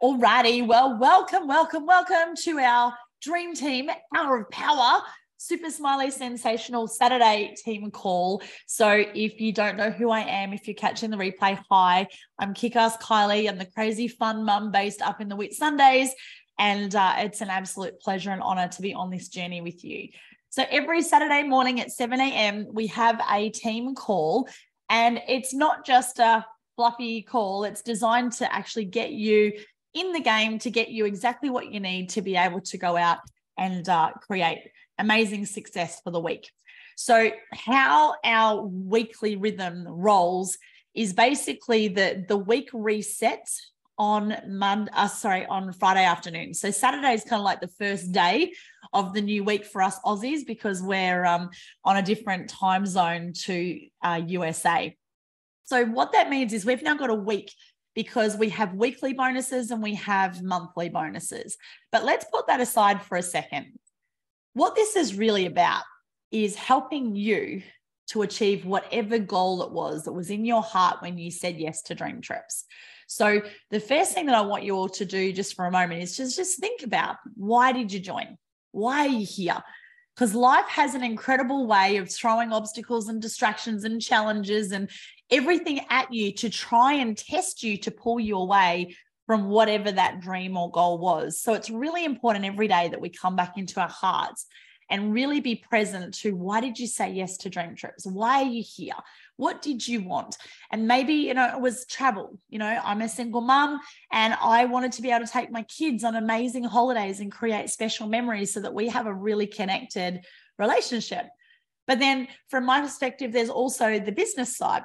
Alrighty, well, welcome to our Dream Team Hour of Power Super Smiley Sensational Saturday Team Call. So if you don't know who I am, if you're catching the replay, hi, I'm KickAss Kylie. I'm the crazy fun mum based up in the Whitsundays, and it's an absolute pleasure and honor to be on this journey with you. So every Saturday morning at 7 a.m, we have a team call, and it's not just a fluffy call. It's designed to actually get you in the game, to get you exactly what you need to be able to go out and create amazing success for the week. So how our weekly rhythm rolls is basically the week resets on Friday afternoon. So Saturday is kind of like the first day of the new week for us Aussies, because we're on a different time zone to USA. So what that means is we've now got a week, because we have weekly bonuses and we have monthly bonuses. But let's put that aside for a second. What this is really about is helping you to achieve whatever goal it was that was in your heart when you said yes to Dream Trips. So the first thing that I want you all to do just for a moment is just think about, why did you join? Why are you here? Because life has an incredible way of throwing obstacles and distractions and challenges and everything at you to try and test you, to pull you away from whatever that dream or goal was. So it's really important every day that we come back into our hearts and really be present to, why did you say yes to Dream Trips? Why are you here? What did you want? And maybe, it was travel. I'm a single mum and I wanted to be able to take my kids on amazing holidays and create special memories so that we have a really connected relationship. But then from my perspective, there's also the business side.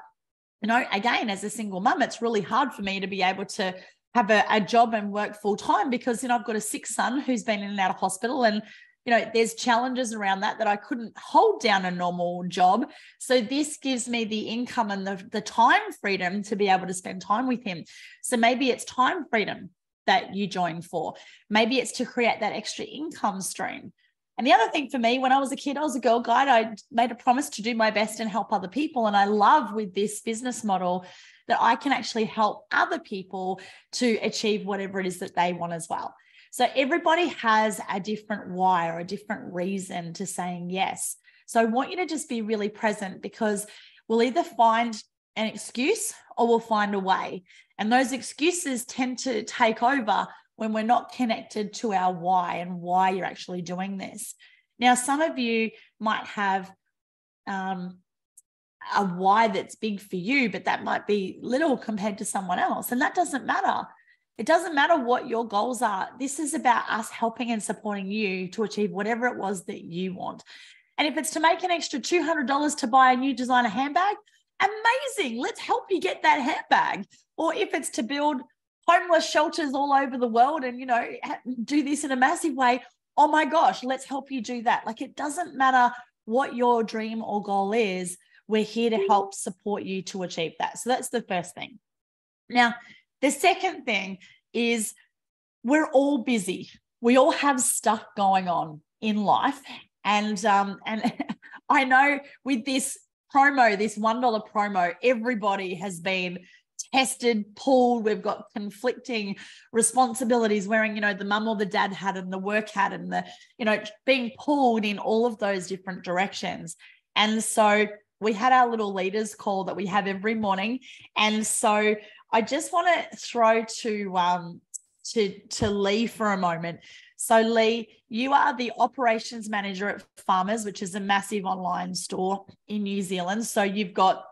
Again, as a single mum, it's really hard for me to be able to have a job and work full time, because, I've got a sick son who's been in and out of hospital, and there's challenges around that I couldn't hold down a normal job. So this gives me the income and the time freedom to be able to spend time with him. So maybe it's time freedom that you join for. Maybe it's to create that extra income stream. And the other thing for me, when I was a kid, I was a Girl Guide. I made a promise to do my best and help other people. And I love with this business model that I can actually help other people to achieve whatever it is that they want as well. So everybody has a different why or a different reason to saying yes. So I want you to just be really present, because we'll either find an excuse or we'll find a way. And those excuses tend to take over when we're not connected to our why and why you're actually doing this. Now, some of you might have a why that's big for you, but that might be little compared to someone else. And that doesn't matter. It doesn't matter what your goals are. This is about us helping and supporting you to achieve whatever it was that you want. And if it's to make an extra $200 to buy a new designer handbag, amazing. Let's help you get that handbag. Or if it's to build homeless shelters all over the world and, do this in a massive way, oh my gosh, let's help you do that. Like, it doesn't matter what your dream or goal is. We're here to help support you to achieve that. So that's the first thing. Now, the second thing is, we're all busy. We all have stuff going on in life. And I know with this promo, this $1 promo, everybody has been tested, pulled. We've got conflicting responsibilities, wearing, the mum or the dad hat and the work hat and the, being pulled in all of those different directions. And so we had our little leaders call that we have every morning. And so I just want to throw to Lee for a moment. So Lee, you are the operations manager at Farmers, which is a massive online store in New Zealand. So you've got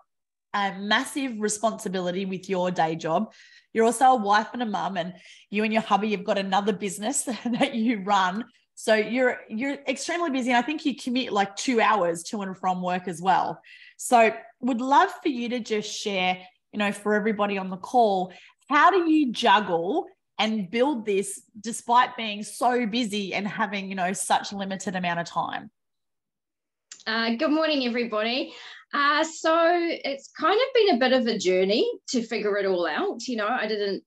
a massive responsibility with your day job. You're also a wife and a mum, and you and your hubby, you've got another business that you run. So you're extremely busy. And I think you commute like 2 hours to and from work as well. So would love for you to just share, for everybody on the call, how do you juggle and build this despite being so busy and having, such limited amount of time? Good morning, everybody. So it's kind of been a bit of a journey to figure it all out. I didn't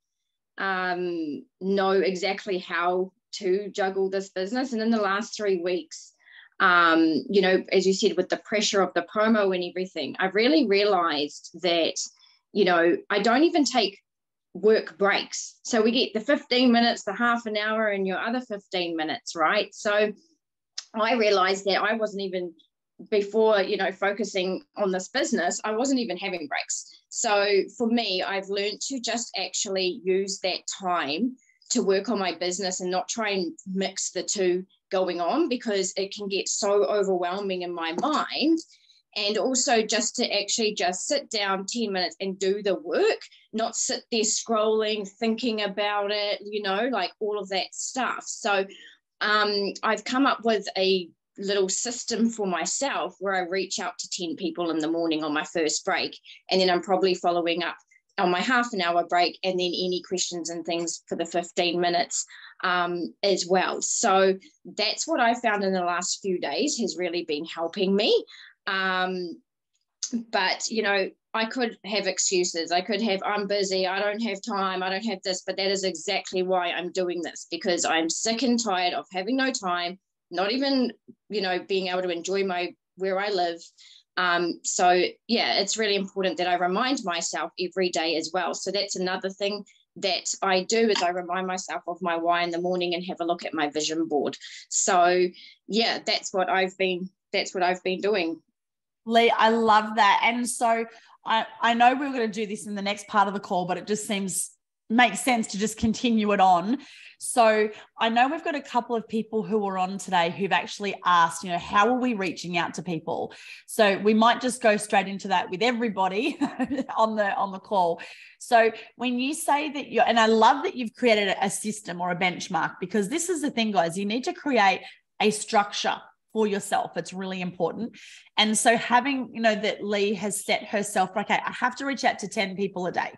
know exactly how to juggle this business. And in the last 3 weeks, as you said, with the pressure of the promo and everything, I really realized that, I don't even take work breaks. So we get the 15 minutes, the half an hour, and your other 15 minutes, right? So I realized that I wasn't even, before, you know, focusing on this business, I wasn't even having breaks. So for me, I've learned to just actually use that time to work on my business and not try and mix the two going on, because it can get so overwhelming in my mind. And also just to actually just sit down 10 minutes and do the work, not sit there scrolling, thinking about it, you know, like all of that stuff. So I've come up with a little system for myself where I reach out to 10 people in the morning on my first break, and then I'm probably following up on my half an hour break, and then any questions and things for the 15 minutes as well. So that's what I found in the last few days has really been helping me. But, you know, I could have excuses. I could have, I'm busy, I don't have time, I don't have this, but that is exactly why I'm doing this, because I'm sick and tired of having no time, not even, you know, being able to enjoy where I live. So yeah, it's really important that I remind myself every day as well. So that's another thing that I do, is I remind myself of my why in the morning and have a look at my vision board. So yeah, that's what I've been doing. Lee, I love that. And so I know we were going to do this in the next part of the call, but it just makes sense to just continue it on. So I know we've got a couple of people who are on today who've actually asked, you know, how are we reaching out to people? So we might just go straight into that with everybody on the call. So when you say that and I love that you've created a system or a benchmark, because this is the thing, guys, you need to create a structure for yourself. It's really important. And so having, you know, that Lee has set herself, okay, I have to reach out to 10 people a day.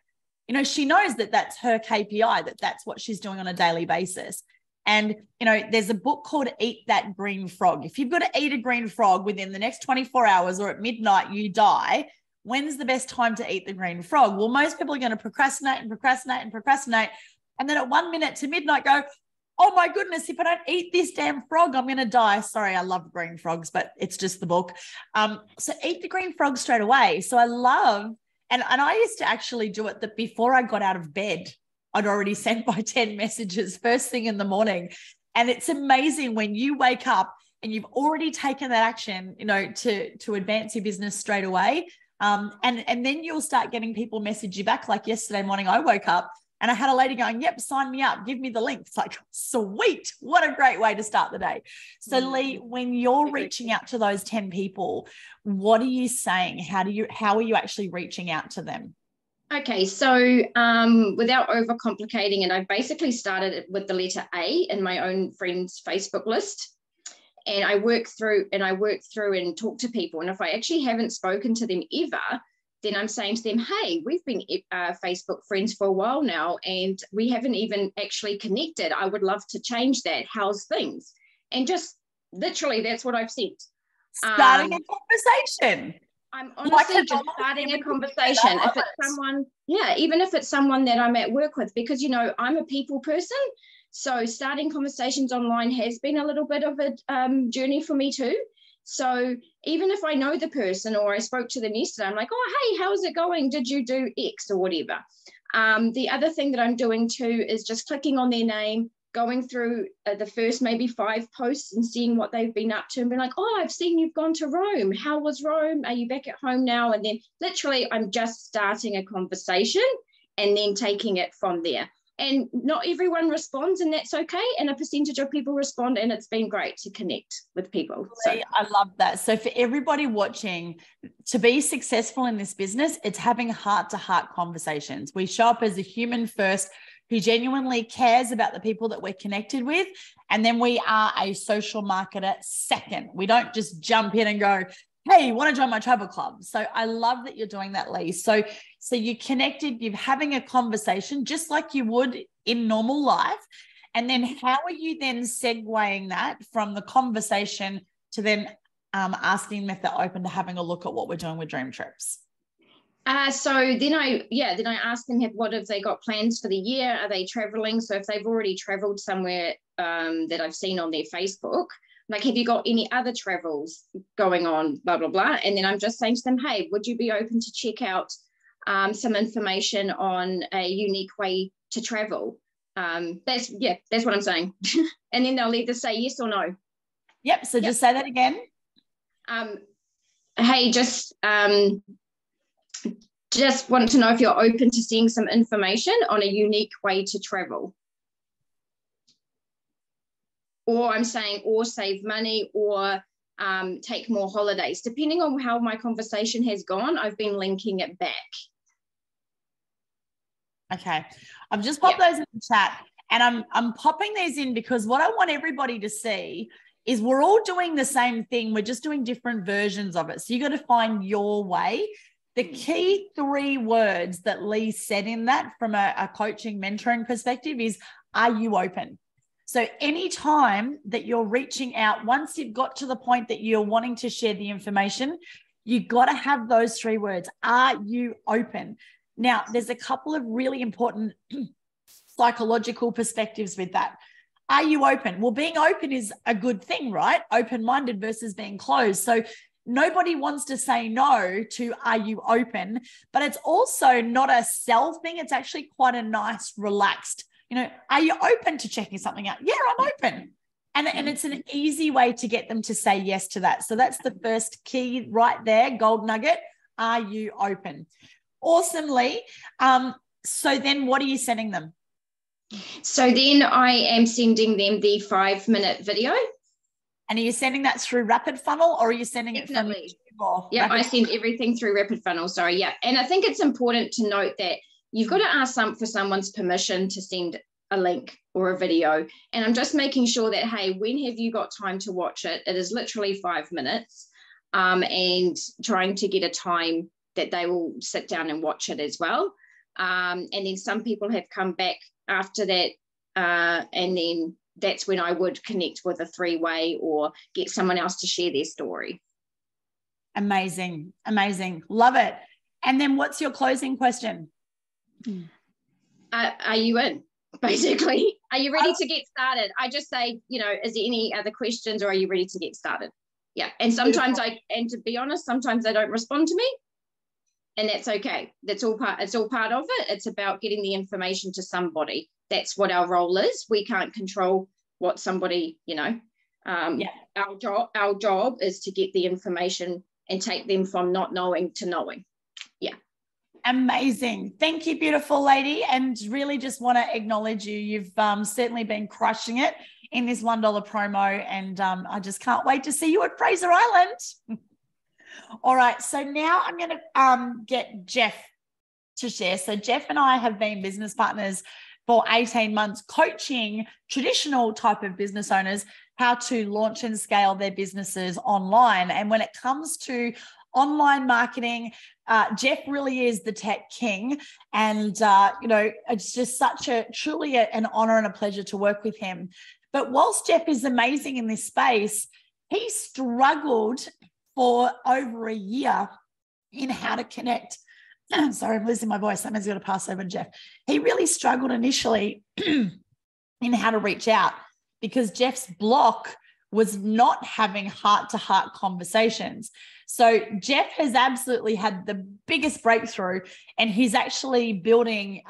You know, she knows that that's her KPI, that's what she's doing on a daily basis. And, you know, there's a book called Eat That Green Frog. If you've got to eat a green frog within the next 24 hours or at midnight, you die. When's the best time to eat the green frog? Well, most people are going to procrastinate. And then at 1 minute to midnight go, oh my goodness, if I don't eat this damn frog, I'm going to die. Sorry, I love green frogs, but it's just the book. So eat the green frog straight away. So I love, and I used to actually do it that before I got out of bed, I'd already sent my 10 messages first thing in the morning. And it's amazing when you wake up and you've already taken that action, you know, to advance your business straight away. And then you'll start getting people message you back. Like yesterday morning, I woke up and I had a lady going, yep, sign me up, give me the link. It's like, sweet, what a great way to start the day. So Lee, when you're reaching out to those 10 people, what are you saying? How are you actually reaching out to them? Okay, so without overcomplicating it, I basically started it with the letter A in my own friends' Facebook list. And I work through and talk to people. And if I actually haven't spoken to them ever, then I'm saying to them, hey, we've been Facebook friends for a while now, and we haven't even actually connected. I would love to change that. How's things? And just literally, that's what I've said. Starting a conversation. I'm honestly just starting a conversation. If it's someone, even if it's someone that I'm at work with, because, you know, I'm a people person. So starting conversations online has been a little bit of a journey for me too. So even if I know the person or I spoke to them yesterday, I'm like, oh, hey, how's it going? Did you do X or whatever? The other thing that I'm doing too is just clicking on their name, going through the first maybe 5 posts and seeing what they've been up to and being like, oh, I've seen you've gone to Rome. How was Rome? Are you back at home now? And then literally I'm just starting a conversation and then taking it from there. And not everyone responds, and that's okay. And a percentage of people respond, and it's been great to connect with people. So I love that. So for everybody watching, to be successful in this business, it's having heart-to-heart conversations. We show up as a human first who genuinely cares about the people that we're connected with. And then we are a social marketer second. We don't just jump in and go, hey, you want to join my travel club? So I love that you're doing that, Lee. So you connected, you're having a conversation just like you would in normal life. And then how are you then segueing that from the conversation to then asking them if they're open to having a look at what we're doing with Dream Trips? So then I ask them, what have they got plans for the year? Are they traveling? So if they've already traveled somewhere that I've seen on their Facebook, like, have you got any other travels going on, blah, blah, blah. And then I'm just saying to them, hey, would you be open to check out some information on a unique way to travel. That's what I'm saying. And then they'll either say yes or no. Yep. So just say that again. Hey, just want to know if you're open to seeing some information on a unique way to travel. Or I'm saying, or save money, or take more holidays. Depending on how my conversation has gone, I've been linking it back. Okay. I've just popped those in the chat, and I'm popping these in because what I want everybody to see is we're all doing the same thing. We're just doing different versions of it. So you got to find your way. The key 3 words that Lee said in that from a coaching, mentoring perspective is, are you open? So anytime that you're reaching out, once you've got to the point that you're wanting to share the information, you've got to have those 3 words. Are you open? Now, there's a couple of really important psychological perspectives with that. Are you open? Well, being open is a good thing, right? Open-minded versus being closed. So nobody wants to say no to are you open, but it's also not a sell thing. It's actually quite a nice, relaxed, are you open to checking something out? Yeah, I'm open. And it's an easy way to get them to say yes to that. So that's the first key right there, gold nugget. Are you open? Awesomely. So then what are you sending them? So then I am sending them the 5-minute video. And are you sending that through Rapid Funnel, or are you sending it from YouTube? Yeah, I send everything through Rapid Funnel. Sorry, yeah. And I think it's important to note that you've got to ask for someone's permission to send a link or a video. And I'm just making sure that, hey, when have you got time to watch it? It is literally 5 minutes, and trying to get a time that they will sit down and watch it as well. And then some people have come back after that, and then that's when I would connect with a 3-way or get someone else to share their story. Amazing. Amazing. Love it. And then what's your closing question? Are you in? Basically, are you ready to get started? I just say, is there any other questions, or are you ready to get started? Yeah. And sometimes to be honest, sometimes they don't respond to me, and that's okay. It's all part of it. It's about getting the information to somebody. That's what our role is. We can't control what somebody, our job is to get the information and take them from not knowing to knowing. Yeah. Amazing. Thank you, beautiful lady. And really just want to acknowledge you. You've certainly been crushing it in this $1 promo. And I just can't wait to see you at Fraser Island. All right. So now I'm going to get Jeff to share. So Jeff and I have been business partners for 18 months, coaching traditional type of business owners how to launch and scale their businesses online. And when it comes to online marketing, Jeff really is the tech king. And, it's just truly an honor and a pleasure to work with him. But whilst Jeff is amazing in this space, he struggled for over a year in how to connect. Sorry, I'm losing my voice. Somebody's got to pass over to Jeff. He really struggled initially in how to reach out because Jeff's block was not having heart-to-heart conversations. So Jeff has absolutely had the biggest breakthrough, and he's actually building,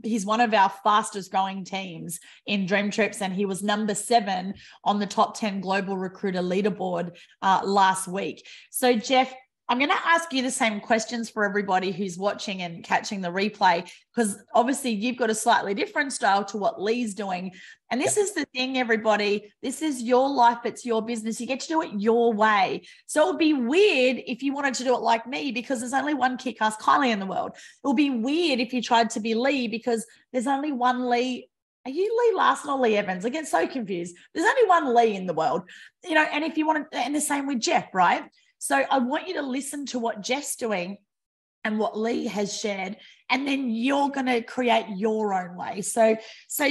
he's one of our fastest growing teams in DreamTrips, and he was number 7 on the top 10 global recruiter leaderboard last week. So Jeff, I'm going to ask you the same questions for everybody who's watching and catching the replay, because obviously you've got a slightly different style to what Lee's doing. And this is the thing, everybody. This is your life. It's your business. You get to do it your way. So it would be weird if you wanted to do it like me, because there's only one KickAss Kylie in the world. It would be weird if you tried to be Lee, because there's only one Lee. Are you Lee Larson or Lee Evans? I get so confused. There's only one Lee in the world, and if you want to, and the same with Jeff, right? So I want you to listen to what Jeff's doing and what Lee has shared, and then you're going to create your own way. So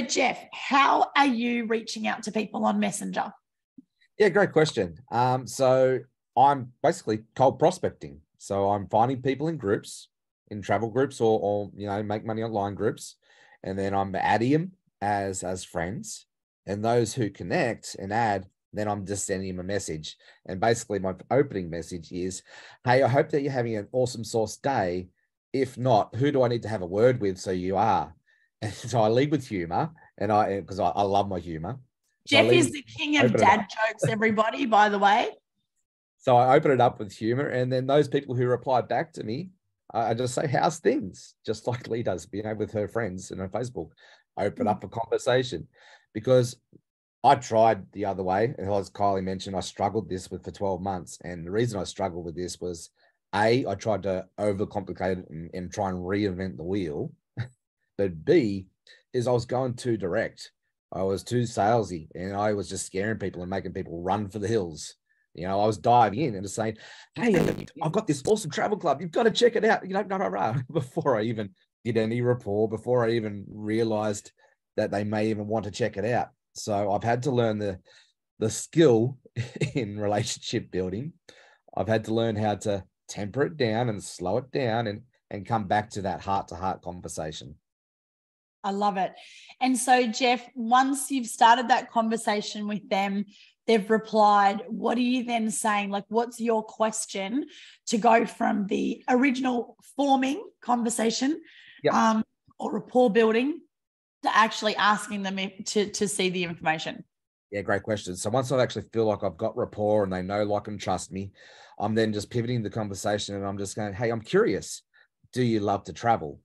Jeff, how are you reaching out to people on Messenger? Yeah, great question. So I'm basically cold prospecting. So I'm finding people in groups, in travel groups, or make money online groups, and then I'm adding them as friends, and those who connect and add, then I'm just sending him a message. And basically my opening message is, hey, I hope that you're having an awesome sauce day. If not, who do I need to have a word with so you are? And so I lead with humor, and because I love my humor. So Jeff is the king of dad jokes, everybody, by the way. So I open it up with humor, and then those people who reply back to me, I just say, how's things? Just like Lee does, with her friends and her Facebook. Open up a conversation, because I tried the other way. And as Kylie mentioned, I struggled this for 12 months. And the reason I struggled with this was, I tried to overcomplicate it and try and reinvent the wheel. But B, is I was going too direct. I was too salesy, and I was just scaring people and making people run for the hills. I was diving in and just saying, hey, I've got this awesome travel club. You've got to check it out. Before I even did any rapport, before I even realized that they may even want to check it out. So I've had to learn the skill in relationship building. I've had to learn how to temper it down and slow it down and come back to that heart-to-heart conversation. I love it. And so, Jeff, once you've started that conversation with them, they've replied, what are you then saying? Like, what's your question to go from the original forming conversation or rapport building to actually asking them to see the information? Yeah, great question. So once I actually feel like I've got rapport and they know, like, and trust me, I'm then just pivoting the conversation, and I'm just going, hey, I'm curious. Do you love to travel?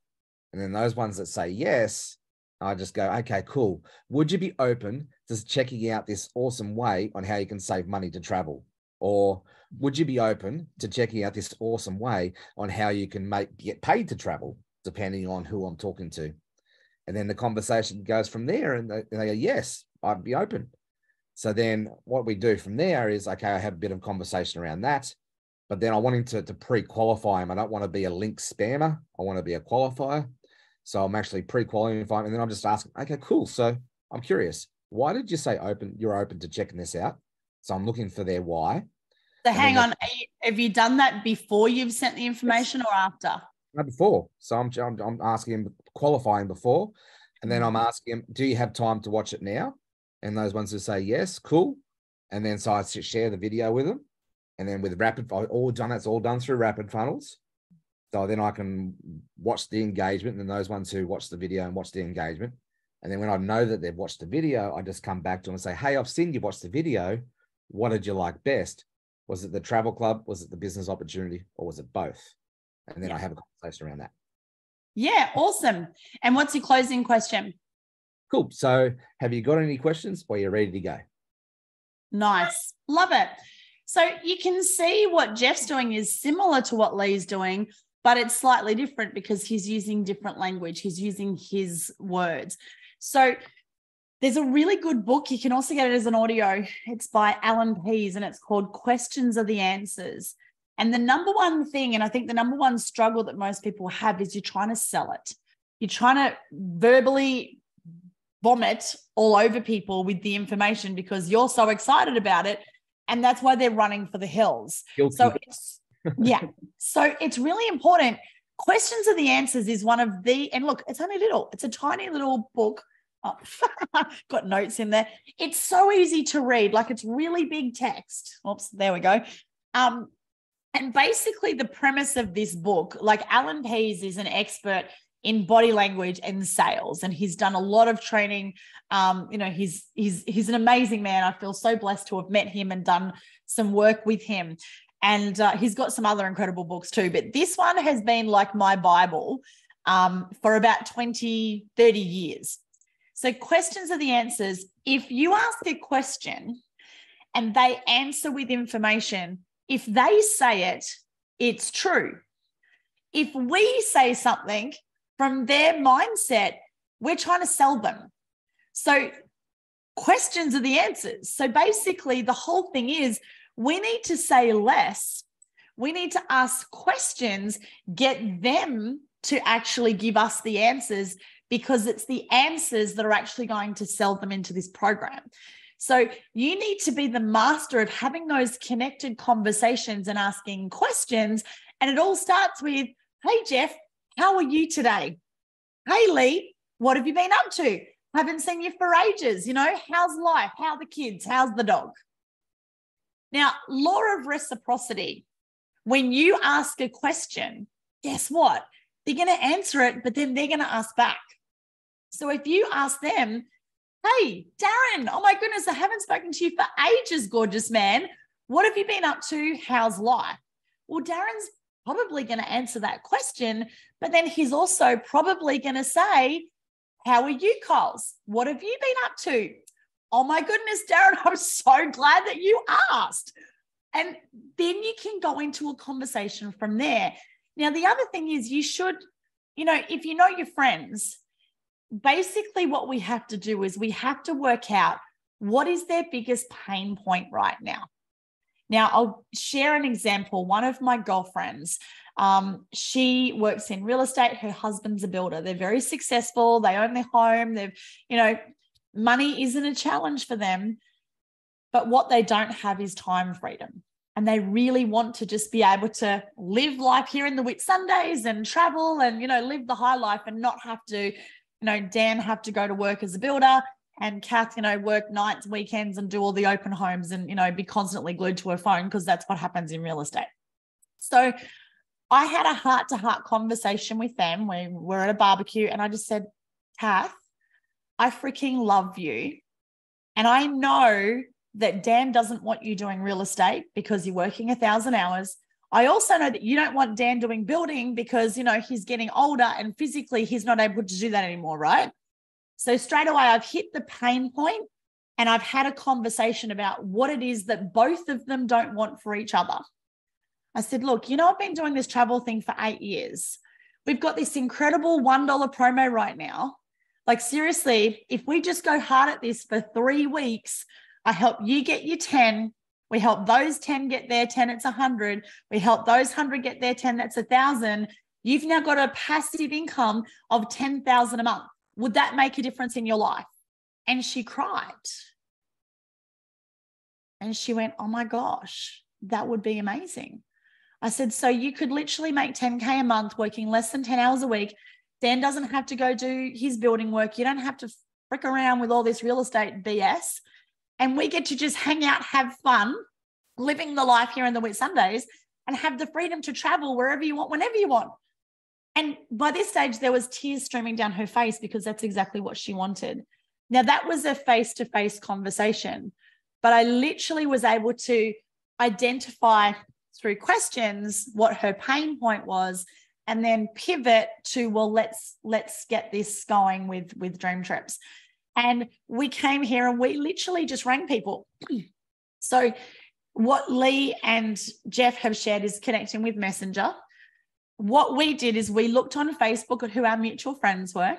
And then those ones that say yes, I just go, okay, cool. Would you be open to checking out this awesome way on how you can save money to travel? Or would you be open to checking out this awesome way on how you can get paid to travel, depending on who I'm talking to? And then the conversation goes from there, and they go, yes, I'd be open. So then what we do from there is, okay, I have a bit of conversation around that, but then I want him to pre-qualify him. I don't want to be a link spammer. I want to be a qualifier. So I'm actually pre-qualifying, and then I'm just asking, okay, cool. So I'm curious, why did you say you're open to checking this out? So I'm looking for their why. So hang on, have you done that before you've sent the information or after? No, before. So I'm asking him, qualifying before, and then I'm asking him, do you have time to watch it now? And those ones who say yes, cool. And then so I share the video with them. And then with it's all done through rapid funnels. So then I can watch the engagement, and then those ones who watch the video and watch the engagement. And then when I know that they've watched the video, I just come back to them and say, hey, I've seen you watch the video. What did you like best? Was it the travel club? Was it the business opportunity? Or was it both? And then I have a conversation around that. Yeah, awesome. And what's your closing question? Cool. So have you got any questions, or are you ready to go? Nice. Love it. So you can see what Jeff's doing is similar to what Lee's doing, but it's slightly different because he's using different language. He's using his words. So there's a really good book. You can also get it as an audio. It's by Alan Pease, and it's called Questions Are the Answers. And the number one thing, and I think the number one struggle that most people have, is you're trying to sell it. You're trying to verbally vomit all over people with the information because you're so excited about it. And that's why they're running for the hills. Guilty. So it's really important. Questions Are the Answers is one of and look, it's only little. It's a tiny little book. Oh, got notes in there. It's so easy to read. Like, it's really big text. Oops, there we go. And basically the premise of this book, like, Alan Pease is an expert in body language and sales, and he's done a lot of training. He's an amazing man. I feel so blessed to have met him and done some work with him. And he's got some other incredible books too. But this one has been like my Bible for about 20, 30 years. So Questions Are the Answers. If you ask a question and they answer with information, if they say it, it's true. If we say something from their mindset, we're trying to sell them. So questions are the answers. So basically the whole thing is, we need to say less. We need to ask questions, get them to actually give us the answers, because it's the answers that are actually going to sell them into this program. So you need to be the master of having those connected conversations and asking questions. And it all starts with, hey, Jeff, how are you today? Hey, Lee, what have you been up to? Haven't seen you for ages. How's life? How are the kids? How's the dog? Now, law of reciprocity. When you ask a question, guess what? they're going to answer it, but then they're going to ask back. So if you ask them, hey, Darren, oh my goodness, I haven't spoken to you for ages, gorgeous man. What have you been up to? How's life? Well, Darren's probably going to answer that question, but then he's also probably going to say, how are you, Coles? What have you been up to? Oh my goodness, Darren, I'm so glad that you asked. And then you can go into a conversation from there. Now, the other thing is you should, if you know your friends, basically what we have to do is we have to work out what is their biggest pain point right now. Now, I'll share an example. One of my girlfriends, she works in real estate. Her husband's a builder. They're very successful. They own their home. Money isn't a challenge for them, but what they don't have is time freedom. And they really want to just be able to live life here in the Whitsundays and travel and, live the high life and not have to, Dan have to go to work as a builder and Kath, work nights, weekends and do all the open homes and, be constantly glued to her phone because that's what happens in real estate. So I had a heart-to-heart conversation with them. We were at a barbecue and I just said, Kath, I freaking love you. And I know that Dan doesn't want you doing real estate because you're working 1,000 hours. I also know that you don't want Dan doing building because, he's getting older and physically he's not able to do that anymore, right? So straight away, I've hit the pain point and I've had a conversation about what it is that both of them don't want for each other. I said, look, I've been doing this travel thing for 8 years. We've got this incredible $1 promo right now. Like seriously, if we just go hard at this for 3 weeks, I help you get your 10. We help those 10 get their 10, it's 100. We help those 100 get their 10, that's 1,000. You've now got a passive income of 10,000 a month. Would that make a difference in your life? And she cried. And she went, oh my gosh, that would be amazing. I said, so you could literally make 10K a month working less than 10 hours a week. Dan doesn't have to go do his building work. You don't have to frick around with all this real estate BS. And we get to just hang out, have fun, living the life here in the Whitsundays and have the freedom to travel wherever you want, whenever you want. And by this stage, there was tears streaming down her face because that's exactly what she wanted. Now, that was a face-to-face conversation, but I literally was able to identify through questions what her pain point was and then pivot to, well, let's get this going with Dream Trips. And we came here and we literally just rang people. So what Lee and Jeff have shared is connecting with Messenger. What we did is we looked on Facebook at who our mutual friends were.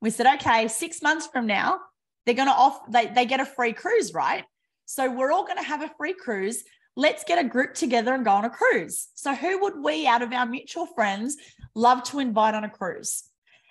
We said, okay, 6 months from now, they're going to they get a free cruise, right? So we're all going to have a free cruise. Let's get a group together and go on a cruise. So who would we, out of our mutual friends, love to invite on a cruise?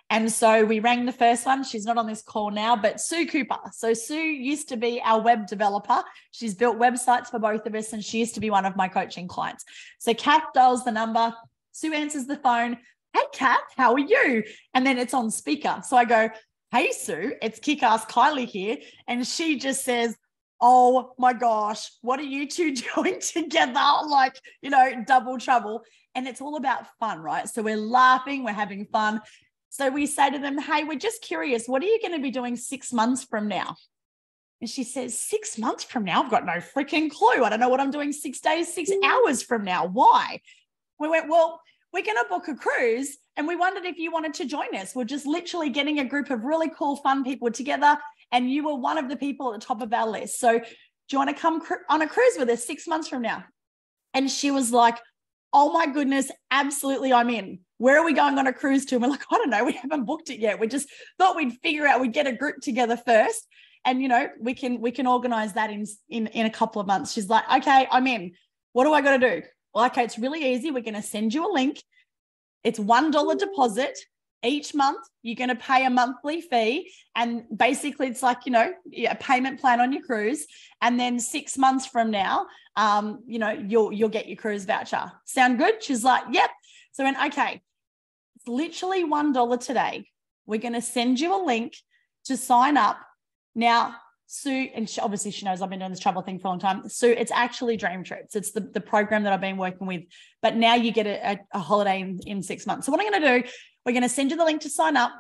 And so we rang the first one. She's not on this call now, but Sue Cooper. So Sue used to be our web developer. She's built websites for both of us, and she used to be one of my coaching clients. So Kath dials the number. Sue answers the phone. Hey, Kath, how are you? And then it's on speaker. So I go, hey, Sue, it's KickAss Kylie here. And she just says, oh my gosh, what are you two doing together? Like, double trouble. And it's all about fun, right? So we're laughing, we're having fun. So we say to them, hey, we're just curious, what are you going to be doing 6 months from now? And she says, 6 months from now? I've got no freaking clue. I don't know what I'm doing 6 days, 6 hours from now. Why? We went, well, we're going to book a cruise and we wondered if you wanted to join us. We're just literally getting a group of really cool, fun people together and you were one of the people at the top of our list. So do you want to come on a cruise with us 6 months from now? And she was like, oh my goodness, absolutely, I'm in. Where are we going on a cruise to? And we're like, I don't know, we haven't booked it yet. We just thought we'd figure out, we'd get a group together first. And, we can organize that in a couple of months. She's like, okay, I'm in. What do I got to do? Well, okay, it's really easy. We're going to send you a link. It's $1 deposit. Each month, you're going to pay a monthly fee. And basically, it's like, a payment plan on your cruise. And then 6 months from now, you'll get your cruise voucher. Sound good? She's like, yep. So I went, okay, it's literally $1 today. We're going to send you a link to sign up. Now, Sue, and obviously she knows I've been doing this travel thing for a long time. Sue, it's actually DreamTrips. It's the program that I've been working with, but now you get a holiday in 6 months. So what I'm going to do, we're going to send you the link to sign up.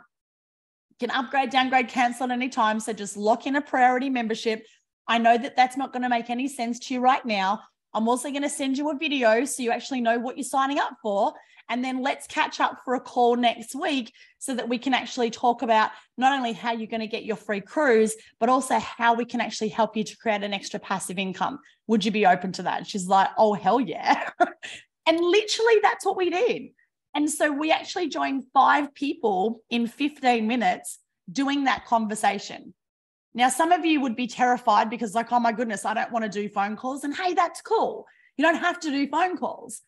You can upgrade, downgrade, cancel at any time. So just lock in a priority membership. I know that that's not going to make any sense to you right now. I'm also going to send you a video so you actually know what you're signing up for. And then let's catch up for a call next week so that we can actually talk about not only how you're going to get your free cruise, but also how we can actually help you to create an extra passive income. Would you be open to that? She's like, oh, hell yeah. And literally that's what we did. And so we actually joined 5 people in 15 minutes doing that conversation. Now, some of you would be terrified because like, oh my goodness, I don't want to do phone calls. And hey, that's cool. You don't have to do phone calls.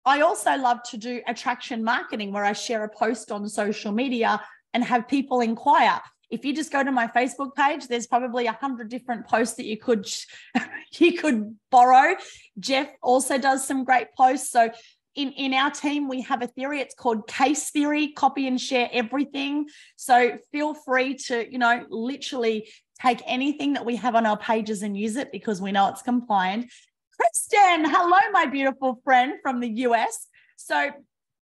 I also love to do attraction marketing where I share a post on social media and have people inquire. If you just go to my Facebook page, there's probably 100 different posts that you could borrow. Jeff also does some great posts. So in our team, we have a theory. It's called case theory, copy and share everything. So feel free to, literally take anything that we have on our pages and use it because we know it's compliant. Kristen, hello, my beautiful friend from the US. So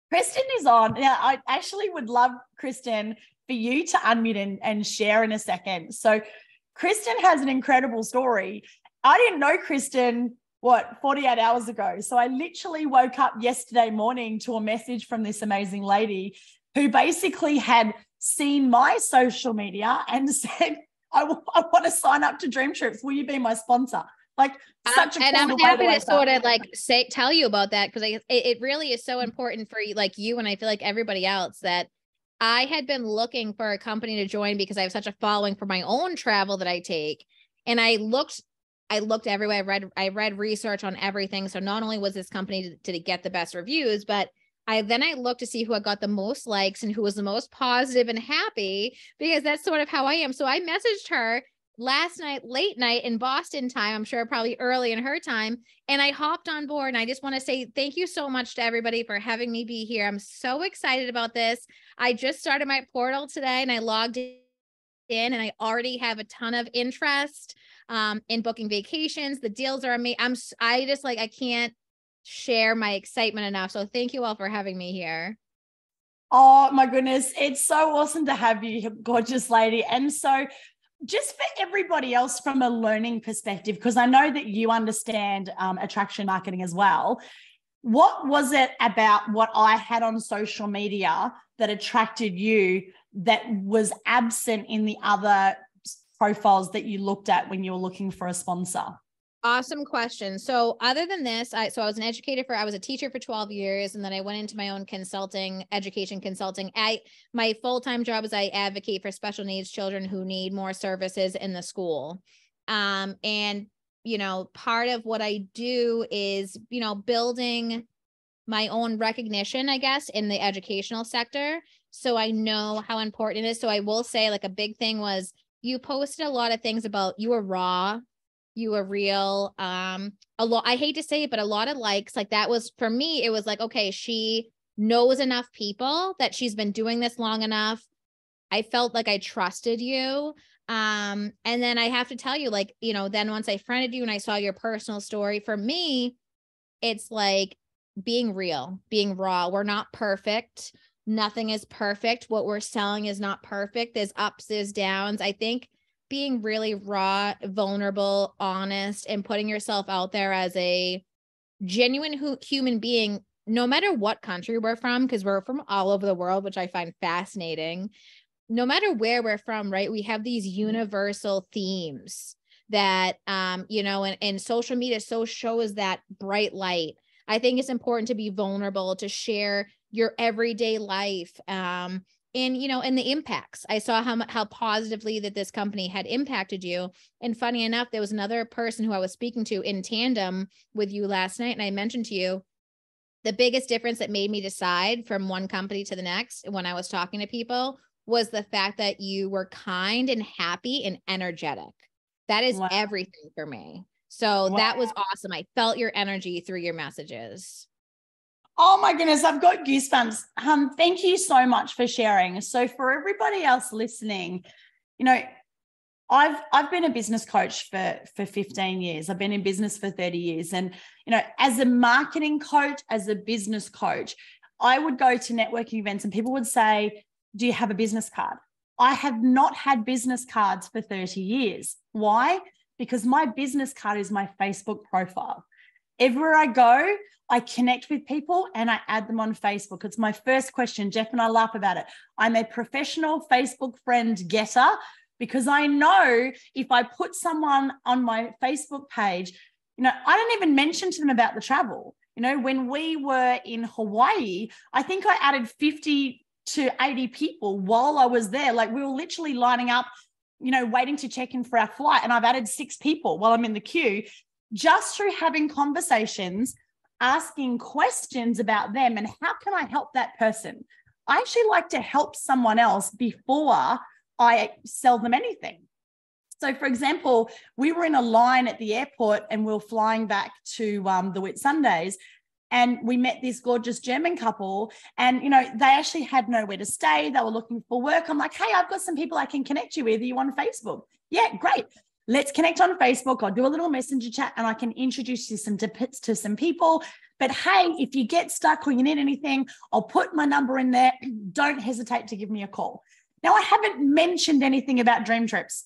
Kristen is on. Now, I actually would love, Kristen, for you to unmute and share in a second. So Kristen has an incredible story. I didn't know Kristen, 48 hours ago. So I literally woke up yesterday morning to a message from this amazing lady who basically had seen my social media and said, I want to sign up to DreamTrips. Will you be my sponsor? Like such a cool. And I'm happy to sort of tell you about that because it really is so important for you and I feel like everybody else that I had been looking for a company to join because I have such a following for my own travel that I take. And I looked everywhere. I read research on everything. So not only was this company to get the best reviews, but I looked to see who had got the most likes and who was the most positive and happy because that's sort of how I am. So I messaged her last night, late night in Boston time, I'm sure probably early in her time. And I hopped on board and I just want to say thank you so much to everybody for having me be here. I'm so excited about this. I just started my portal today and I logged in and I already have a ton of interest in booking vacations. The deals are amazing. I can't share my excitement enough. So thank you all for having me here. Oh my goodness. It's so awesome to have you, gorgeous lady. And so just for everybody else from a learning perspective, because I know that you understand attraction marketing as well. What was it about what I had on social media that attracted you that was absent in the other profiles that you looked at when you were looking for a sponsor? Awesome question. So other than this, I was an educator I was a teacher for 12 years. And then I went into my own education consulting. My full-time job is I advocate for special needs children who need more services in the school. And, part of what I do is, building my own recognition, I guess, in the educational sector. So I know how important it is. So I will say a big thing was you posted a lot of things about you were raw. You were real. A lot, I hate to say it, but a lot of likes, that was for me, it was okay, she knows enough people that she's been doing this long enough. I felt like I trusted you. And then I have to tell you, then once I friended you and I saw your personal story, for me, it's being real, being raw. We're not perfect. Nothing is perfect. What we're selling is not perfect. There's ups, there's downs. I think being really raw, vulnerable, honest, and putting yourself out there as a genuine human being, no matter what country we're from, because we're from all over the world, which I find fascinating. No matter where we're from, right? We have these universal themes that, and social media shows that bright light. I think it's important to be vulnerable, to share your everyday life, and the impacts. I saw how positively that this company had impacted you. And funny enough, there was another person who I was speaking to in tandem with you last night. And I mentioned to you, the biggest difference that made me decide from one company to the next when I was talking to people was the fact that you were kind and happy and energetic. That is everything for me. So that was awesome. I felt your energy through your messages. Oh my goodness, I've got goosebumps. Thank you so much for sharing. So for everybody else listening, I've been a business coach for 15 years. I've been in business for 30 years. And, you know, as a marketing coach, as a business coach, I would go to networking events and people would say, do you have a business card? I have not had business cards for 30 years. Why? Because my business card is my Facebook profile. Everywhere I go, I connect with people and I add them on Facebook. It's my first question. Jeff and I laugh about it. I'm a professional Facebook friend getter, because I know if I put someone on my Facebook page, you know, I don't even mention to them about the travel. You know, when we were in Hawaii, I think I added 50 to 80 people while I was there. Like, we were literally lining up, you know, waiting to check in for our flight. And I've added 6 people while I'm in the queue, just through having conversations, asking questions about them and how can I help that person. I actually like to help someone else before I sell them anything. So, for example, we were in a line at the airport and we were flying back to the Whitsundays, and we met this gorgeous German couple, and, you know, they actually had nowhere to stay. They were looking for work. I'm like, hey, I've got some people I can connect you with. Are you on Facebook? Yeah, great. Let's connect on Facebook. I'll do a little messenger chat and I can introduce you to some people. But hey, if you get stuck or you need anything, I'll put my number in there. Don't hesitate to give me a call. Now, I haven't mentioned anything about Dream Trips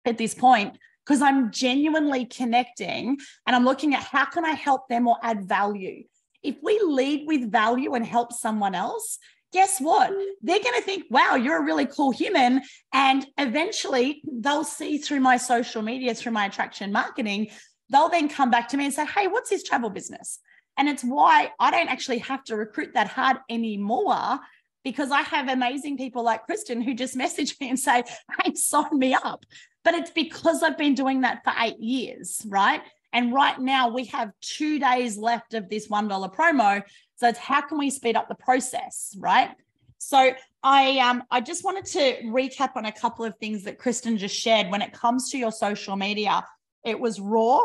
at this point because I'm genuinely connecting and I'm looking at how can I help them or add value. If we lead with value and help someone else, guess what? They're going to think, wow, you're a really cool human. And eventually they'll see through my social media, through my attraction marketing, they'll then come back to me and say, hey, what's this travel business? And it's why I don't actually have to recruit that hard anymore, because I have amazing people like Kristen who just message me and say, hey, sign me up. But it's because I've been doing that for 8 years, right? And right now we have 2 days left of this $1 promo. So it's how can we speed up the process, right? So I just wanted to recap on a couple of things that Kristen just shared. When it comes to your social media, it was raw.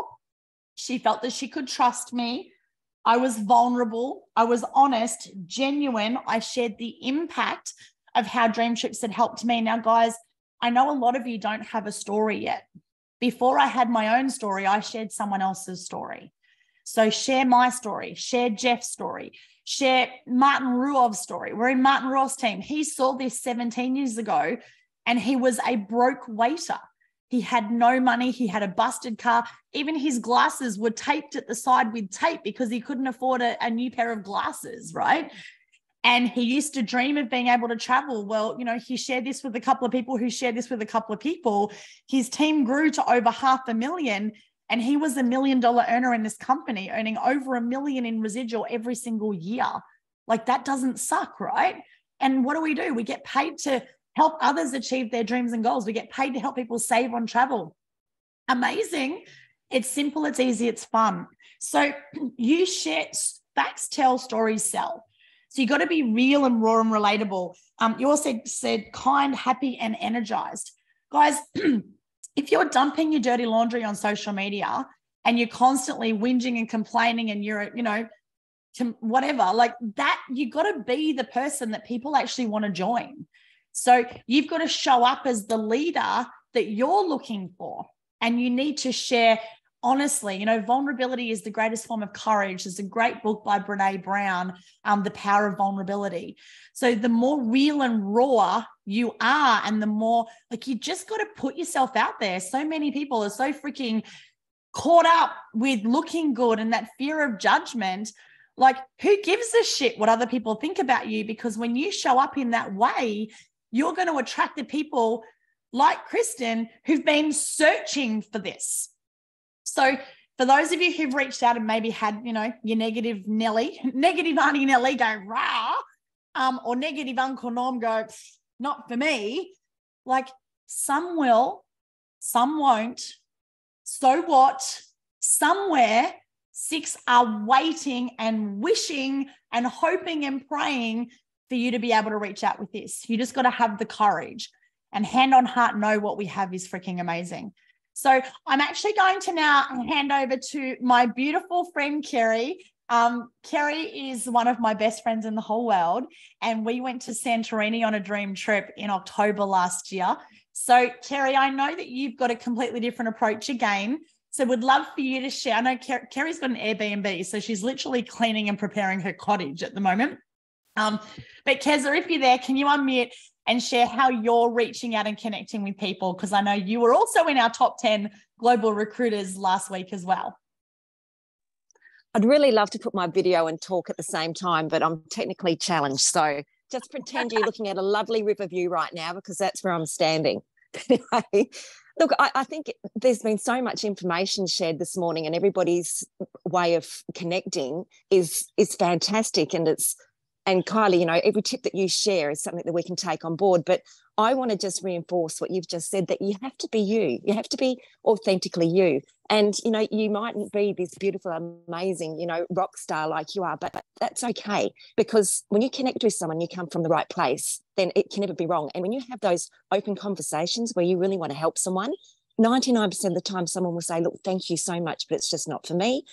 She felt that she could trust me. I was vulnerable. I was honest, genuine. I shared the impact of how Dream Trips had helped me. Now, guys, I know a lot of you don't have a story yet. Before I had my own story, I shared someone else's story. So share my story, share Jeff's story, share Martin Ruov's story. We're in Martin Ruov's team. He saw this 17 years ago and he was a broke waiter. He had no money. He had a busted car. Even his glasses were taped at the side with tape because he couldn't afford a new pair of glasses, right? And he used to dream of being able to travel. Well, you know, he shared this with a couple of people who shared this with a couple of people. His team grew to over $500,000 and he was $1 million earner in this company, earning over $1 million in residual every single year. Like, that doesn't suck, right? And what do? We get paid to help others achieve their dreams and goals. We get paid to help people save on travel. Amazing. It's simple, it's easy, it's fun. So you share, facts tell, stories sell. So you got to be real and raw and relatable. You also said kind, happy, and energized. Guys, if you're dumping your dirty laundry on social media and you're constantly whinging and complaining and you're, you know, whatever, like that, you got to be the person that people actually want to join. So you've got to show up as the leader that you're looking for, and you need to share honestly. You know, vulnerability is the greatest form of courage. There's a great book by Brene Brown, The Power of Vulnerability. So the more real and raw you are, and the more, like, you just got to put yourself out there. So many people are so freaking caught up with looking good and that fear of judgment. Like, who gives a shit what other people think about you? Because when you show up in that way, you're going to attract the people like Kristen who've been searching for this. So for those of you who've reached out and maybe had, you know, your negative Nelly, negative Auntie Nelly go rah, or negative Uncle Norm go, not for me. Like, some will, some won't. So what? Somewhere 6 are waiting and wishing and hoping and praying for you to be able to reach out with this. You just got to have the courage, and hand on heart, know what we have is freaking amazing. So I'm actually going to now hand over to my beautiful friend, Kerry. Kerry is one of my best friends in the whole world. And we went to Santorini on a dream trip in October last year. So, Kerry, I know that you've got a completely different approach again. So would love for you to share. I know Kerry's got an Airbnb, so she's literally cleaning and preparing her cottage at the moment. But Keza, if you're there, can you unmute and share how you're reaching out and connecting with people? Because I know you were also in our top 10 global recruiters last week as well. I'd really love to put my video and talk at the same time, but I'm technically challenged. So just pretend you're looking at a lovely river view right now, because that's where I'm standing. Anyway, look, I think there's been so much information shared this morning, and everybody's way of connecting is fantastic. And Kylie, you know, every tip that you share is something that we can take on board. But I want to just reinforce what you've just said, that you have to be you. You have to be authentically you. And, you know, you mightn't be this beautiful, amazing, you know, rock star like you are, but that's okay. Because when you connect with someone, you come from the right place, then it can never be wrong. And when you have those open conversations where you really want to help someone, 99% of the time someone will say, look, thank you so much, but it's just not for me.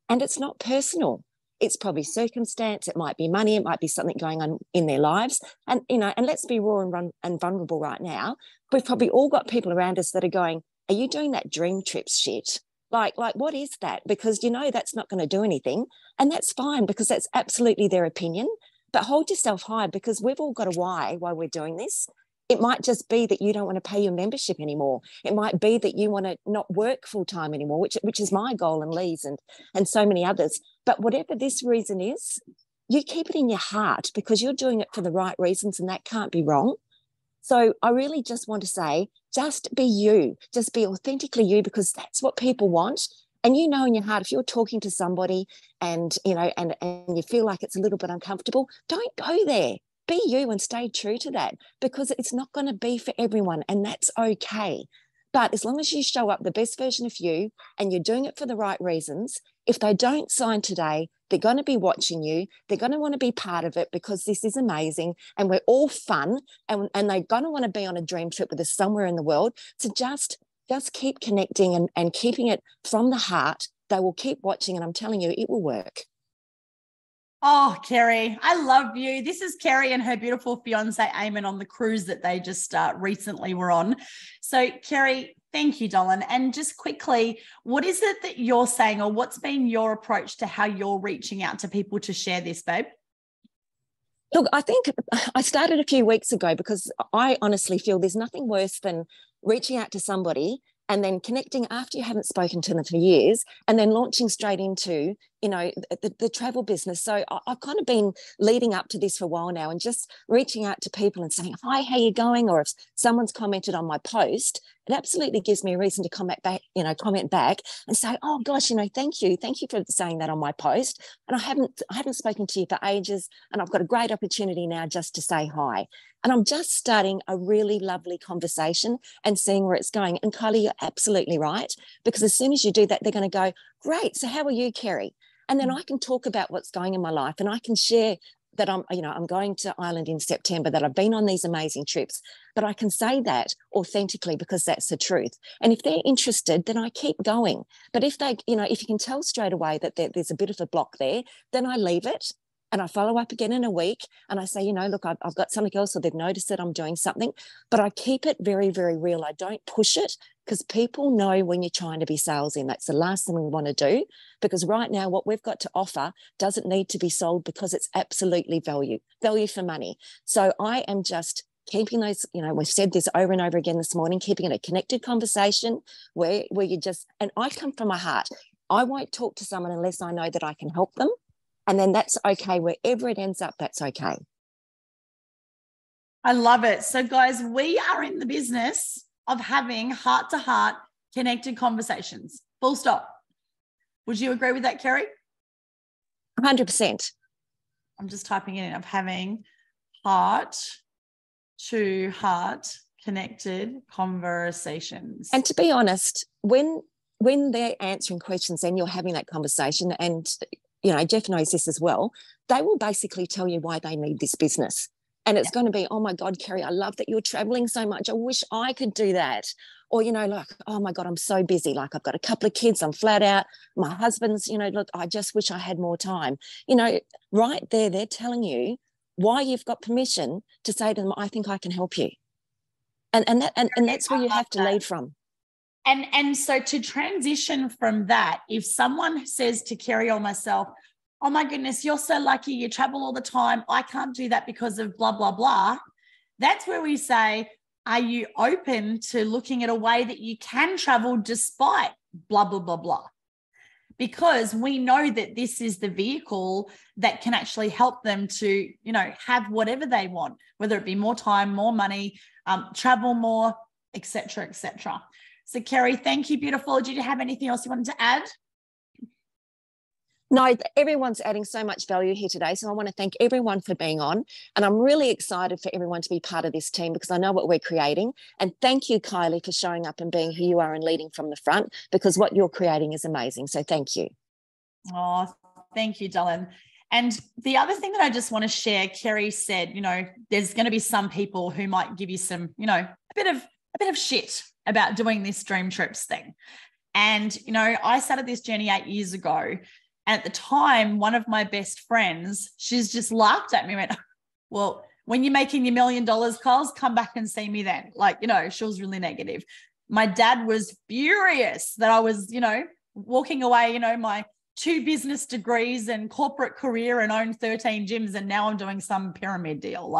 And it's not personal. It's probably circumstance. It might be money. It might be something going on in their lives. And, you know, and let's be raw and vulnerable right now. We've probably all got people around us that are going, are you doing that dream trips shit? Like, what is that? Because, you know, that's not going to do anything. And that's fine, because that's absolutely their opinion. But hold yourself high, because we've all got a why we're doing this. It might just be that you don't want to pay your membership anymore. It might be that you want to not work full time anymore, which is my goal, and Lee's and so many others. But whatever this reason is, you keep it in your heart, because you're doing it for the right reasons, and that can't be wrong. So I really just want to say, just be you, just be authentically you, because that's what people want. And you know in your heart, if you're talking to somebody and, you know, and you feel like it's a little bit uncomfortable, don't go there. Be you and stay true to that, because it's not going to be for everyone, and that's okay. But as long as you show up the best version of you and you're doing it for the right reasons, if they don't sign today, they're going to be watching you. They're going to want to be part of it, because this is amazing and we're all fun, and they're going to want to be on a dream trip with us somewhere in the world. So just keep connecting and keeping it from the heart. They will keep watching, and I'm telling you, it will work. Oh, Kerry, I love you. This is Kerry and her beautiful fiance, Eamon, on the cruise that they just recently were on. So, Kerry, thank you, Dolan. And just quickly, what is it that you're saying, or what's been your approach to how you're reaching out to people to share this, babe? Look, I think I started a few weeks ago, because I honestly feel there's nothing worse than reaching out to somebody and then connecting after you haven't spoken to them for years, and then launching straight into, you know, the travel business. So I've kind of been leading up to this for a while now, and just reaching out to people and saying, hi, how you going? Or if someone's commented on my post, it absolutely gives me a reason to comment back and say, oh gosh, you know, thank you for saying that on my post. And I haven't spoken to you for ages, and I've got a great opportunity now just to say hi. And I'm just starting a really lovely conversation and seeing where it's going. And Kylie, you're absolutely right, because as soon as you do that, they're going to go, great, so how are you, Kerry? And then I can talk about what's going in my life, and I can share that I'm going to Ireland in September, that I've been on these amazing trips, but I can say that authentically, because that's the truth. And if they're interested, then I keep going. But if if you can tell straight away that there's a bit of a block there, then I leave it. And I follow up again in a week, and I say, you know, look, I've got something else, or they've noticed that I'm doing something, but I keep it very, very real. I don't push it, because people know when you're trying to be salesy, and that's the last thing we want to do, because right now what we've got to offer doesn't need to be sold, because it's absolutely value for money. So I am just keeping those, you know, we've said this over and over again this morning, keeping it a connected conversation where you just, and I come from my heart. I won't talk to someone unless I know that I can help them. And then that's okay. Wherever it ends up, that's okay. I love it. So guys, we are in the business of having heart-to-heart connected conversations. Full stop. Would you agree with that, Kerry? 100%. I'm just typing it in, of having heart-to-heart connected conversations. And to be honest, when they're answering questions and you're having that conversation, and you know, Jeff knows this as well, they will basically tell you why they need this business. And it's going to be, oh my God, Kerry, I love that you're traveling so much. I wish I could do that. Or, you know, like, oh my God, I'm so busy. Like, I've got a couple of kids, I'm flat out. My husband's, you know, look, I just wish I had more time. You know, right there, they're telling you why you've got permission to say to them, I think I can help you. And that's where you have to lead from. And so to transition from that, if someone says to Kerry or myself, oh my goodness, you're so lucky, you travel all the time, I can't do that because of blah, blah, blah. That's where we say, are you open to looking at a way that you can travel despite blah, blah, blah, blah? Because we know that this is the vehicle that can actually help them to, have whatever they want, whether it be more time, more money, travel more, et cetera, et cetera. So Kerry, thank you, beautiful. Did you have anything else you wanted to add? No, everyone's adding so much value here today. So I want to thank everyone for being on. And I'm really excited for everyone to be part of this team because I know what we're creating. And thank you, Kylie, for showing up and being who you are and leading from the front, because what you're creating is amazing. So thank you. Oh, thank you, Dylan. And the other thing that I just want to share, Kerry said, there's going to be some people who might give you some, a bit of shit about doing this Dream Trips thing. And, I started this journey 8 years ago. And at the time, one of my best friends, she's just laughed at me and went, well, when you're making your $1 million calls, come back and see me then. She was really negative. My dad was furious that I was, walking away, my 2 business degrees and corporate career and owned 13 gyms. And now I'm doing some pyramid deal.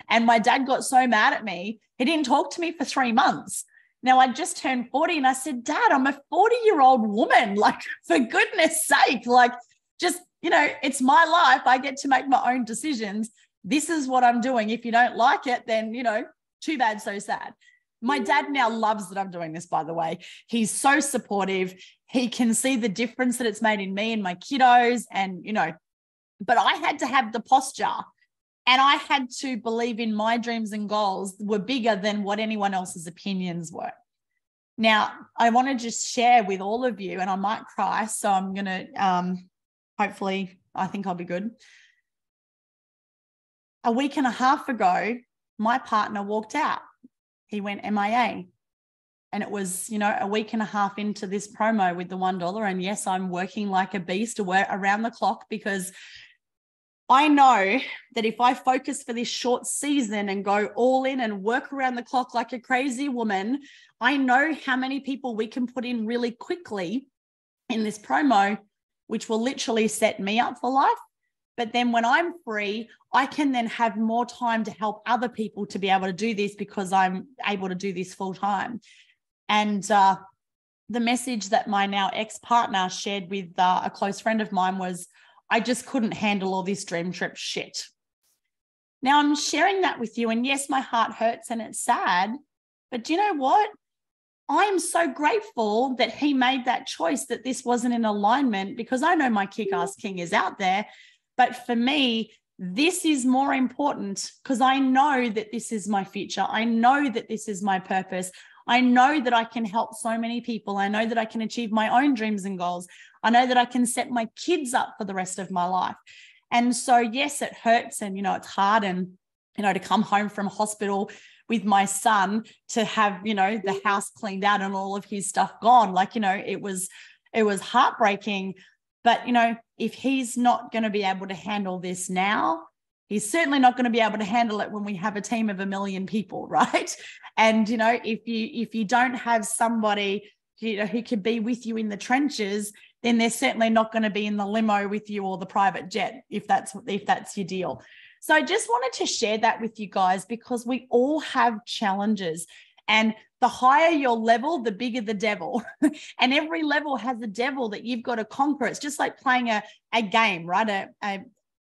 And my dad got so mad at me. He didn't talk to me for 3 months. Now, I just turned 40 and I said, Dad, I'm a 40-year-old woman. For goodness sake, it's my life. I get to make my own decisions. This is what I'm doing. If you don't like it, then, too bad, so sad. My dad now loves that I'm doing this, by the way. He's so supportive. He can see the difference that it's made in me and my kiddos. And, but I had to have the posture. And I had to believe in my dreams and goals were bigger than what anyone else's opinions were. Now, I want to just share with all of you, and I might cry, so I'm going to, hopefully, I think I'll be good. A week and a half ago, my partner walked out. He went MIA. And it was, a week and a half into this promo with the $1. And yes, I'm working like a beast around the clock because I know that if I focus for this short season and go all in and work around the clock like a crazy woman, I know how many people we can put in really quickly in this promo, which will literally set me up for life. But then when I'm free, I can then have more time to help other people to be able to do this because I'm able to do this full time. And the message that my now ex-partner shared with a close friend of mine was, I just couldn't handle all this dream trip shit. Now I'm sharing that with you. And yes, my heart hurts and it's sad, but do you know what? I am so grateful that he made that choice, that this wasn't in alignment, because I know my kick-ass king is out there. But for me, this is more important because I know that this is my future. I know that this is my purpose. I know that I can help so many people. I know that I can achieve my own dreams and goals. I know that I can set my kids up for the rest of my life. And so, yes, it hurts and, it's hard. And, to come home from hospital with my son to have, the house cleaned out and all of his stuff gone. It was heartbreaking. But, if he's not going to be able to handle this now, he's certainly not going to be able to handle it when we have a team of 1 million people, right? And, if you don't have somebody, who could be with you in the trenches, then they're certainly not going to be in the limo with you or the private jet, if that's your deal. So I just wanted to share that with you guys because we all have challenges. And the higher your level, the bigger the devil. And every level has a devil that you've got to conquer. It's just like playing a game, right?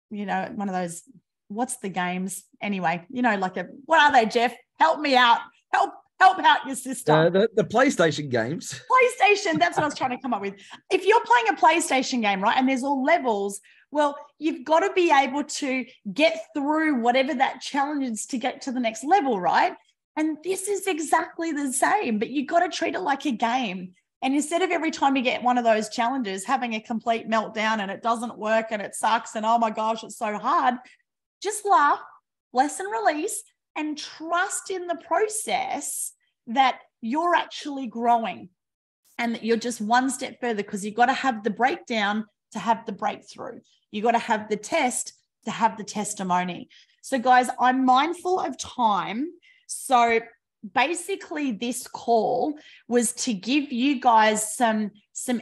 One of those, what's the games? Anyway, what are they, Jeff? Help me out. Help out your sister. The PlayStation games. PlayStation, that's what I was trying to come up with. If you're playing a PlayStation game, right, and there's all levels, well, you've got to be able to get through whatever that challenge is to get to the next level, right? And this is exactly the same, but you've got to treat it like a game. And instead of every time you get one of those challenges, having a complete meltdown and it doesn't work and it sucks and, oh my gosh, it's so hard, just laugh, bless and release, and trust in the process that you're actually growing and that you're just one step further, because you've got to have the breakdown to have the breakthrough. You've got to have the test to have the testimony. So guys, I'm mindful of time. So basically this call was to give you guys some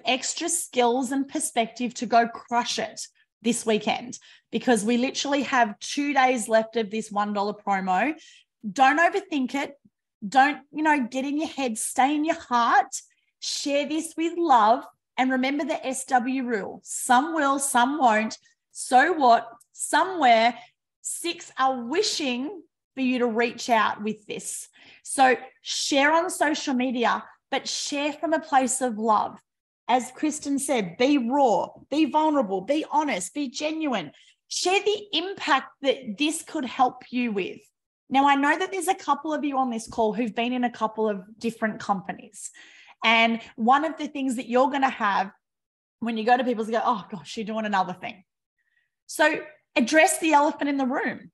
extra skills and perspective to go crush it this weekend, because we literally have 2 days left of this $1 promo. Don't overthink it. Don't, get in your head, stay in your heart, share this with love. And remember the SW rule. Some will, some won't. So what? Somewhere 6 are wishing for you to reach out with this. So share on social media, but share from a place of love. As Kristen said, be raw, be vulnerable, be honest, be genuine. Share the impact that this could help you with. Now, I know that there's a couple of you on this call who've been in a couple of different companies. And one of the things that you're going to have when you go to people is go, oh gosh, you're doing another thing. So address the elephant in the room.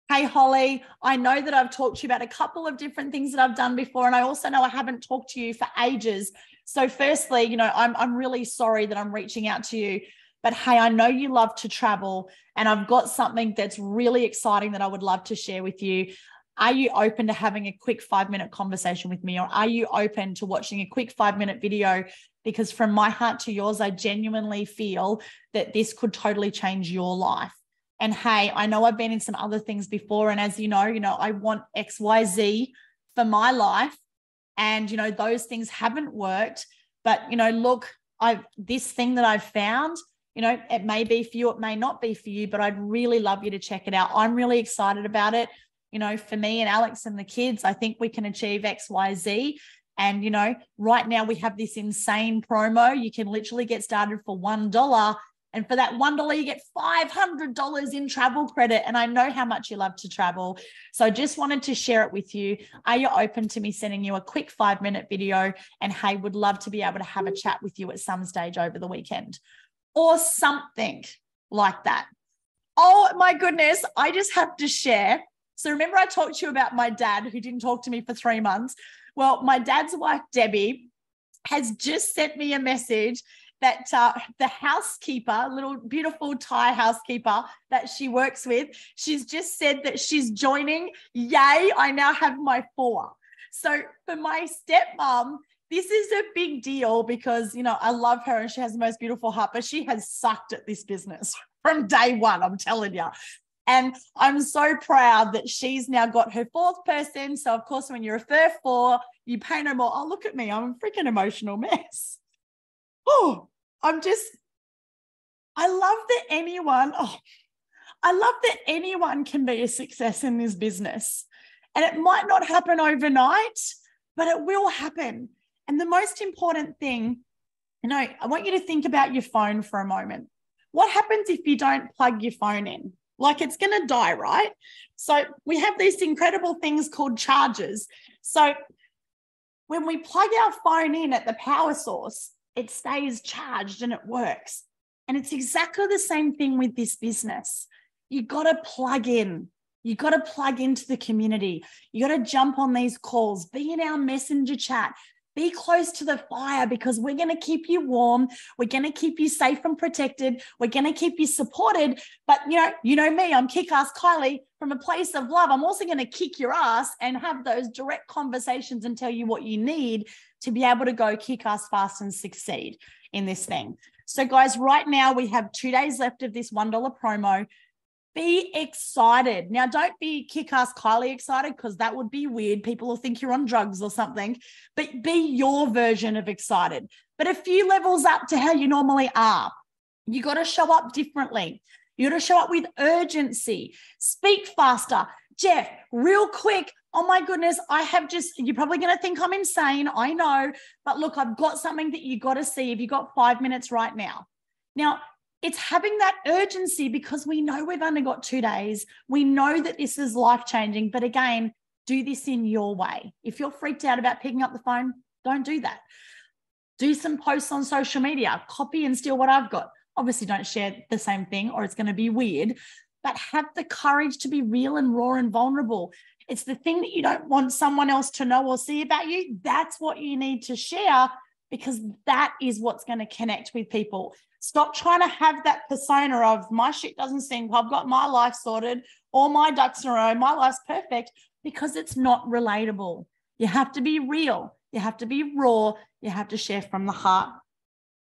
Hey, Holly, I know that I've talked to you about a couple of different things that I've done before. And I also know I haven't talked to you for ages. So firstly, I'm really sorry that I'm reaching out to you, but hey, I know you love to travel and I've got something that's really exciting that I would love to share with you. Are you open to having a quick 5-minute conversation with me? Or are you open to watching a quick 5-minute video? Because from my heart to yours, I genuinely feel that this could totally change your life. And hey, I know I've been in some other things before. And as you know, I want XYZ for my life. And, those things haven't worked. But, look, this thing that I've found, it may be for you, it may not be for you, but I'd really love you to check it out. I'm really excited about it. For me and Alex and the kids, I think we can achieve XYZ. And, right now we have this insane promo. You can literally get started for $1. And for that $1, you get $500 in travel credit. And I know how much you love to travel. So I just wanted to share it with you. Are you open to me sending you a quick 5-minute video? And hey, would love to be able to have a chat with you at some stage over the weekend or something like that. Oh my goodness. I just have to share. So remember I talked to you about my dad who didn't talk to me for 3 months. Well, my dad's wife, Debbie, has just sent me a message that the housekeeper, little beautiful Thai housekeeper that she works with, she's just said that she's joining. Yay, I now have my 4. So for my stepmom, this is a big deal because, I love her and she has the most beautiful heart, but she has sucked at this business from day one, I'm telling you. And I'm so proud that she's now got her 4th person. So of course, when you're a fur 4, you pay no more. Oh, look at me. I'm a freaking emotional mess. Oh, I love that anyone can be a success in this business. And it might not happen overnight, but it will happen. And the most important thing, I want you to think about your phone for a moment. What happens if you don't plug your phone in? Like it's going to die, right? So we have these incredible things called chargers. So when we plug our phone in at the power source, it stays charged and it works. And it's exactly the same thing with this business. You got to plug in. You got to plug into the community. You got to jump on these calls, be in our messenger chat, be close to the fire because we're going to keep you warm. We're going to keep you safe and protected. We're going to keep you supported. But you know me, I'm KickAss Kylie from a place of love. I'm also going to kick your ass and have those direct conversations and tell you what you need to be able to go kick ass fast and succeed in this thing. So guys, right now we have 2 days left of this $1 promo. Be excited. Now, don't be kick-ass Kylie excited because that would be weird. People will think you're on drugs or something, but be your version of excited. But a few levels up to how you normally are. You got to show up differently. You got to show up with urgency. Speak faster. Jeff, real quick. Oh my goodness, you're probably going to think I'm insane. I know. But look, I've got something that you got to see. Have you got 5 minutes right now? Now, it's having that urgency because we know we've only got 2 days. We know that this is life-changing. But again, do this in your way. If you're freaked out about picking up the phone, don't do that. Do some posts on social media. Copy and steal what I've got. Obviously, don't share the same thing or it's going to be weird. But have the courage to be real and raw and vulnerable. It's the thing that you don't want someone else to know or see about you. That's what you need to share because that is what's going to connect with people. Stop trying to have that persona of my shit doesn't stink. I've got my life sorted, all my ducks in a row. My life's perfect because it's not relatable. You have to be real. You have to be raw. You have to share from the heart.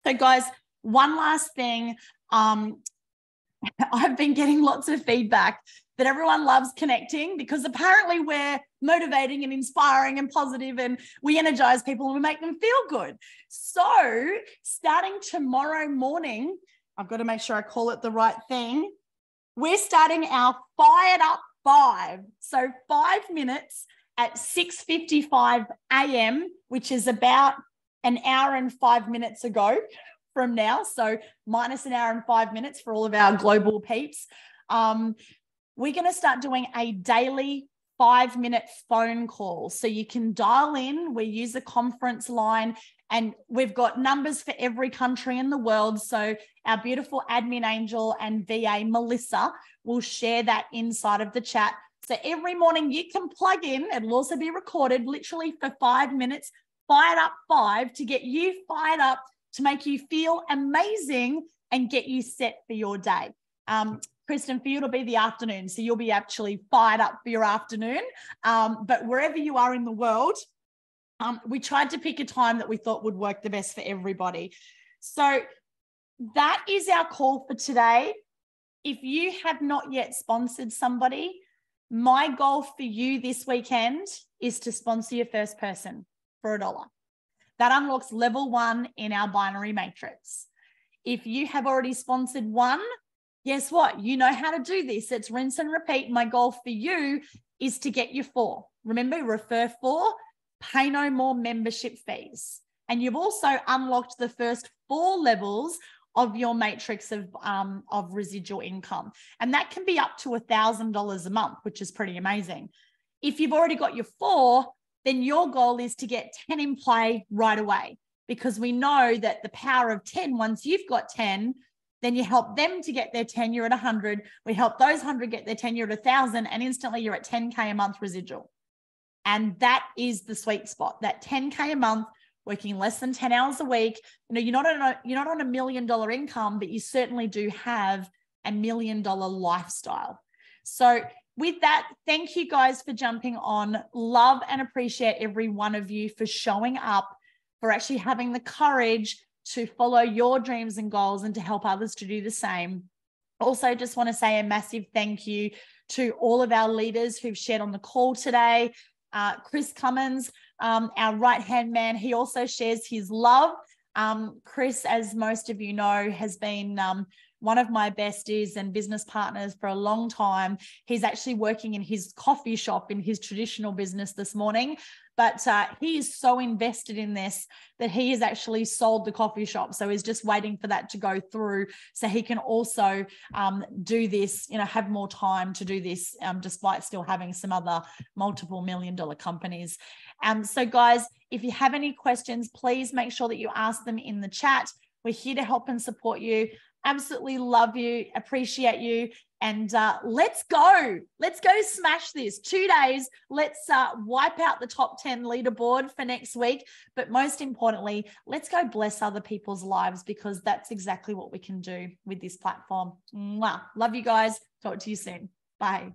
So guys, one last thing. I've been getting lots of feedback that everyone loves connecting because apparently we're motivating and inspiring and positive and we energize people and we make them feel good. So starting tomorrow morning, I've got to make sure I call it the right thing. We're starting our Fired Up 5. So 5 minutes at 6:55 a.m., which is about an hour and 5 minutes ago from now. So minus an hour and 5 minutes for all of our global peeps. We're going to start doing a daily 5-minute phone call. So you can dial in. We use a conference line and we've got numbers for every country in the world. So our beautiful admin angel and VA, Melissa, will share that inside of the chat. So every morning you can plug in. It'll also be recorded literally for 5 minutes, Fired Up 5, to get you fired up, to make you feel amazing and get you set for your day. Kristen, for you, it'll be the afternoon. So you'll be actually fired up for your afternoon. But wherever you are in the world, we tried to pick a time that we thought would work the best for everybody. So that is our call for today. If you have not yet sponsored somebody, my goal for you this weekend is to sponsor your first person for $1. That unlocks level 1 in our binary matrix. If you have already sponsored one, guess what? You know how to do this. It's rinse and repeat. My goal for you is to get you 4. Remember, refer 4, pay no more membership fees. And you've also unlocked the first 4 levels of your matrix of residual income. And that can be up to $1,000 a month, which is pretty amazing. If you've already got your 4, then your goal is to get 10 in play right away, because we know that the power of 10, once you've got 10, then you help them to get their 10, you're at 100. We help those 100 get their 10, you're at 1,000, and instantly you're at 10K a month residual. And that is the sweet spot, that 10K a month, working less than 10 hours a week. You know, you're not on $1 million income, but you certainly do have a $1 million lifestyle. So with that, thank you guys for jumping on. Love and appreciate every one of you for showing up, for actually having the courage to follow your dreams and goals and to help others to do the same. Also, just want to say a massive thank you to all of our leaders who've shared on the call today. Chris Cummins, our right-hand man, he also shares his love. Chris, as most of you know, has been one of my besties and business partners for a long time. He's actually working in his coffee shop in his traditional business this morning, but he is so invested in this that he has actually sold the coffee shop. So he's just waiting for that to go through so he can also do this, you know, have more time to do this despite still having some other multiple $1 million companies. So guys, if you have any questions, please make sure that you ask them in the chat. We're here to help and support you. Absolutely love you, appreciate you, and let's go smash this. 2 days, let's wipe out the top 10 leaderboard for next week, but most importantly, let's go bless other people's lives, because that's exactly what we can do with this platform. Mwah. Love you guys. Talk to you soon. Bye.